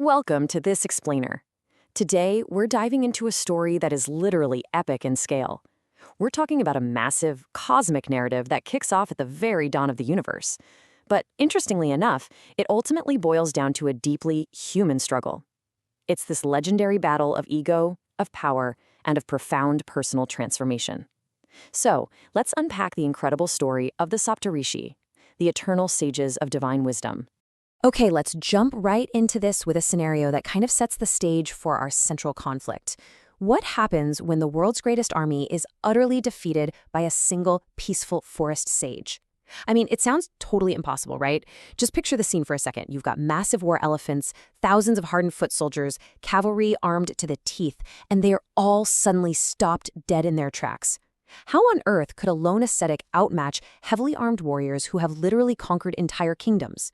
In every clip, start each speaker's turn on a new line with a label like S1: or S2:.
S1: Welcome to This Explainer. Today, we're diving into a story that is literally epic in scale. We're talking about a massive, cosmic narrative that kicks off at the very dawn of the universe. But interestingly enough, it ultimately boils down to a deeply human struggle. It's this legendary battle of ego, of power, and of profound personal transformation. So, let's unpack the incredible story of the Saptarishi, the eternal sages of divine wisdom.
S2: Okay, let's jump right into this with a scenario that kind of sets the stage for our central conflict. What happens when the world's greatest army is utterly defeated by a single peaceful forest sage? I mean, it sounds totally impossible, right? Just picture the scene for a second. You've got massive war elephants, thousands of hardened foot soldiers, cavalry armed to the teeth, and they are all suddenly stopped dead in their tracks. How on earth could a lone ascetic outmatch heavily armed warriors who have literally conquered entire kingdoms?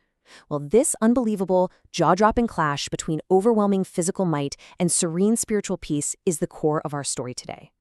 S2: Well, this unbelievable, jaw-dropping clash between overwhelming physical might and serene spiritual peace is the core of our story today.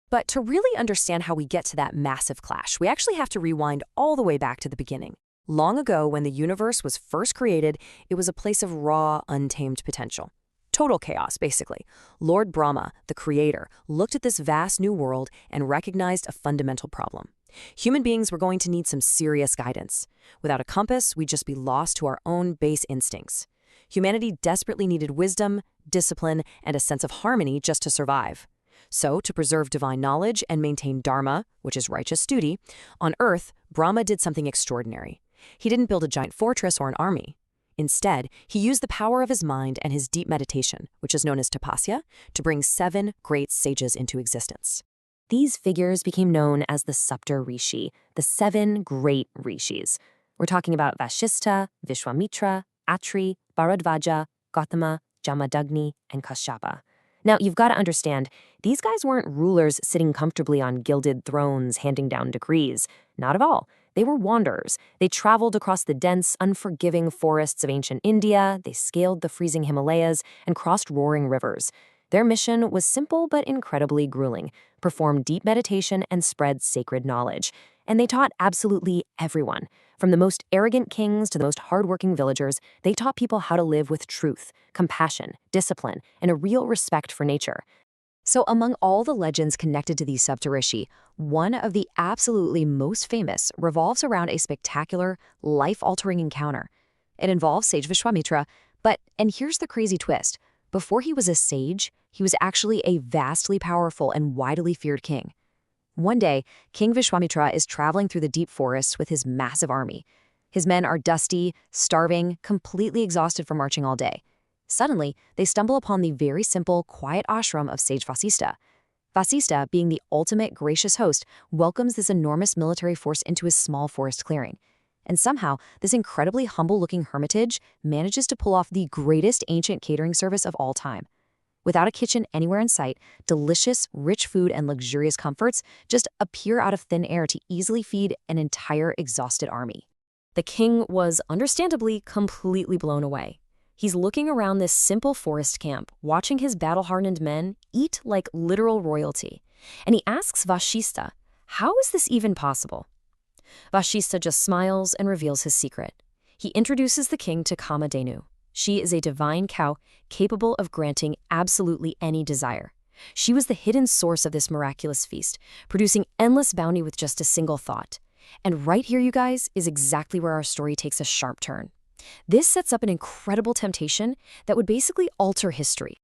S2: But to really understand how we get to that massive clash, we actually have to rewind all the way back to the beginning. Long ago, when the universe was first created, it was a place of raw, untamed potential. Total chaos, basically. Lord Brahma, the creator, looked at this vast new world and recognized a fundamental problem. Human beings were going to need some serious guidance. Without a compass, we'd just be lost to our own base instincts. Humanity desperately needed wisdom, discipline, and a sense of harmony just to survive. So, to preserve divine knowledge and maintain dharma, which is righteous duty, on Earth, Brahma did something extraordinary. He didn't build a giant fortress or an army. Instead, he used the power of his mind and his deep meditation, which is known as tapasya, to bring 7 great sages into existence. These figures became known as the Saptarishi, the 7 great rishis. We're talking about Vashishta, Vishwamitra, Atri, Bharadvaja, Gautama, Jamadagni, and Kashyapa. Now, you've got to understand, these guys weren't rulers sitting comfortably on gilded thrones handing down decrees. Not at all. They were wanderers. They traveled across the dense, unforgiving forests of ancient India, they scaled the freezing Himalayas, and crossed roaring rivers. Their mission was simple but incredibly grueling: perform deep meditation and spread sacred knowledge. And they taught absolutely everyone. From the most arrogant kings to the most hardworking villagers, they taught people how to live with truth, compassion, discipline, and a real respect for nature. So among all the legends connected to these Saptarishi, one of the absolutely most famous revolves around a spectacular, life-altering encounter. It involves Sage Vishwamitra, and here's the crazy twist, before he was a sage, he was actually a vastly powerful and widely feared king. One day, King Vishwamitra is traveling through the deep forests with his massive army. His men are dusty, starving, completely exhausted from marching all day. Suddenly, they stumble upon the very simple, quiet ashram of Sage Vasista. Vasista, being the ultimate gracious host, welcomes this enormous military force into his small forest clearing. And somehow, this incredibly humble-looking hermitage manages to pull off the greatest ancient catering service of all time. Without a kitchen anywhere in sight, delicious, rich food and luxurious comforts just appear out of thin air to easily feed an entire exhausted army. The king was, understandably, completely blown away. He's looking around this simple forest camp, watching his battle-hardened men eat like literal royalty. And he asks Vashista, how is this even possible? Vashista just smiles and reveals his secret. He introduces the king to Kamadhenu. She is a divine cow capable of granting absolutely any desire. She was the hidden source of this miraculous feast, producing endless bounty with just a single thought. And right here, you guys, is exactly where our story takes a sharp turn. This sets up an incredible temptation that would basically alter history.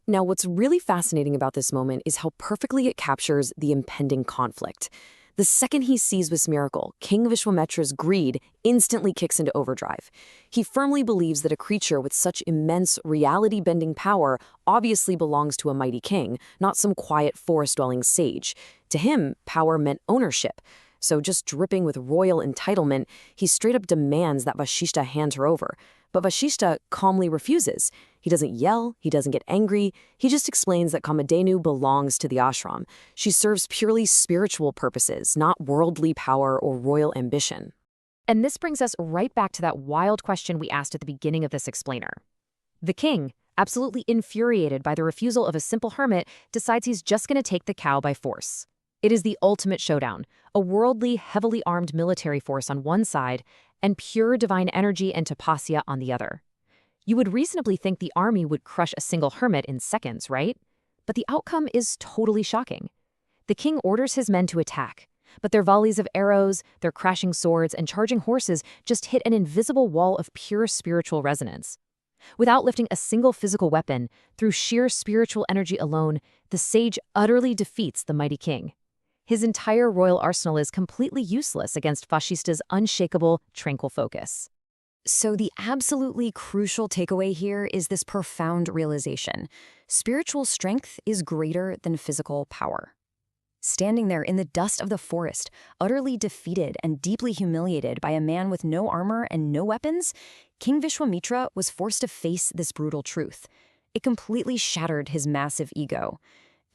S2: Now, what's really fascinating about this moment is how perfectly it captures the impending conflict. The second he sees this miracle, King Vishwamitra's greed instantly kicks into overdrive. He firmly believes that a creature with such immense reality-bending power obviously belongs to a mighty king, not some quiet forest-dwelling sage. To him, power meant ownership. So just dripping with royal entitlement, he straight up demands that Vashishta hand her over. But Vashishta calmly refuses. He doesn't yell, he doesn't get angry, he just explains that Kamadhenu belongs to the ashram. She serves purely spiritual purposes, not worldly power or royal ambition. And this brings us right back to that wild question we asked at the beginning of this explainer. The king, absolutely infuriated by the refusal of a simple hermit, decides he's just going to take the cow by force. It is the ultimate showdown, a worldly, heavily armed military force on one side and pure divine energy and tapasya on the other. You would reasonably think the army would crush a single hermit in seconds, right? But the outcome is totally shocking. The king orders his men to attack, but their volleys of arrows, their crashing swords, and charging horses just hit an invisible wall of pure spiritual resonance. Without lifting a single physical weapon, through sheer spiritual energy alone, the sage utterly defeats the mighty king. His entire royal arsenal is completely useless against Fascista's unshakable, tranquil focus.
S1: So the absolutely crucial takeaway here is this profound realization. Spiritual strength is greater than physical power. Standing there in the dust of the forest, utterly defeated and deeply humiliated by a man with no armor and no weapons, King Vishwamitra was forced to face this brutal truth. It completely shattered his massive ego.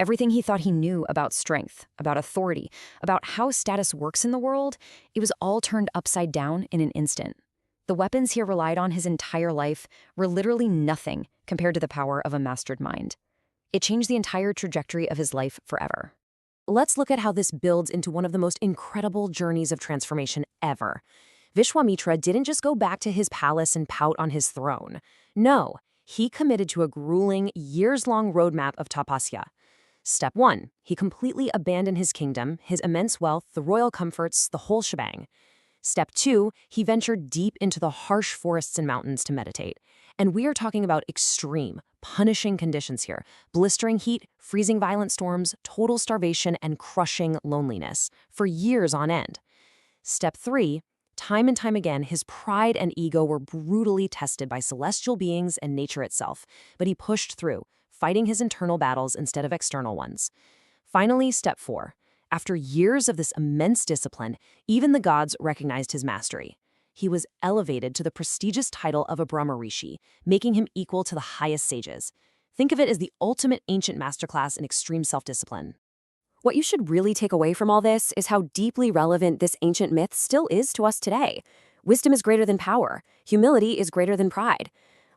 S1: Everything he thought he knew about strength, about authority, about how status works in the world, it was all turned upside down in an instant. The weapons he relied on his entire life were literally nothing compared to the power of a mastered mind. It changed the entire trajectory of his life forever.
S2: Let's look at how this builds into one of the most incredible journeys of transformation ever. Vishwamitra didn't just go back to his palace and pout on his throne. No, he committed to a grueling, years-long roadmap of tapasya. Step 1, he completely abandoned his kingdom, his immense wealth, the royal comforts, the whole shebang. Step 2, he ventured deep into the harsh forests and mountains to meditate. And we are talking about extreme, punishing conditions here. Blistering heat, freezing violent storms, total starvation, and crushing loneliness for years on end. Step 3, time and time again, his pride and ego were brutally tested by celestial beings and nature itself. But he pushed through, fighting his internal battles instead of external ones. Finally, step 4. After years of this immense discipline, even the gods recognized his mastery. He was elevated to the prestigious title of a Brahma Rishi, making him equal to the highest sages. Think of it as the ultimate ancient masterclass in extreme self-discipline.
S1: What you should really take away from all this is how deeply relevant this ancient myth still is to us today. Wisdom is greater than power. Humility is greater than pride.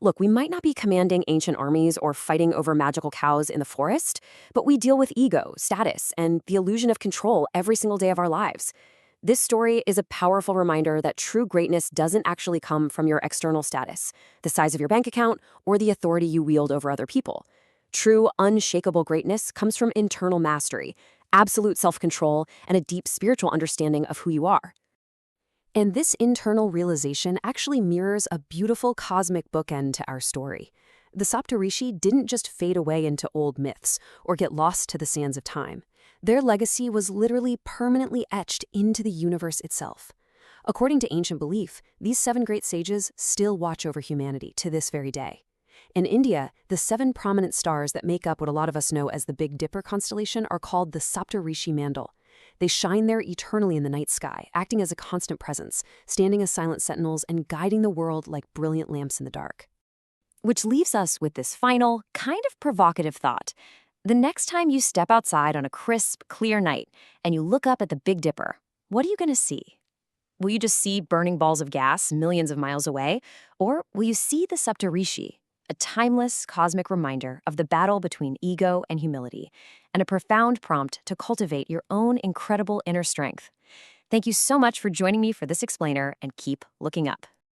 S1: Look, we might not be commanding ancient armies or fighting over magical cows in the forest, but we deal with ego, status, and the illusion of control every single day of our lives. This story is a powerful reminder that true greatness doesn't actually come from your external status, the size of your bank account, or the authority you wield over other people. True, unshakable greatness comes from internal mastery, absolute self-control, and a deep spiritual understanding of who you are.
S2: And this internal realization actually mirrors a beautiful cosmic bookend to our story. The Saptarishi didn't just fade away into old myths or get lost to the sands of time. Their legacy was literally permanently etched into the universe itself. According to ancient belief, these 7 great sages still watch over humanity to this very day. In India, the 7 prominent stars that make up what a lot of us know as the Big Dipper constellation are called the Saptarishi Mandal. They shine there eternally in the night sky, acting as a constant presence, standing as silent sentinels and guiding the world like brilliant lamps in the dark.
S1: Which leaves us with this final, kind of provocative thought. The next time you step outside on a crisp, clear night and you look up at the Big Dipper, what are you going to see? Will you just see burning balls of gas millions of miles away? Or will you see the Saptarishi, a timeless cosmic reminder of the battle between ego and humility, and a profound prompt to cultivate your own incredible inner strength? Thank you so much for joining me for this explainer, and keep looking up.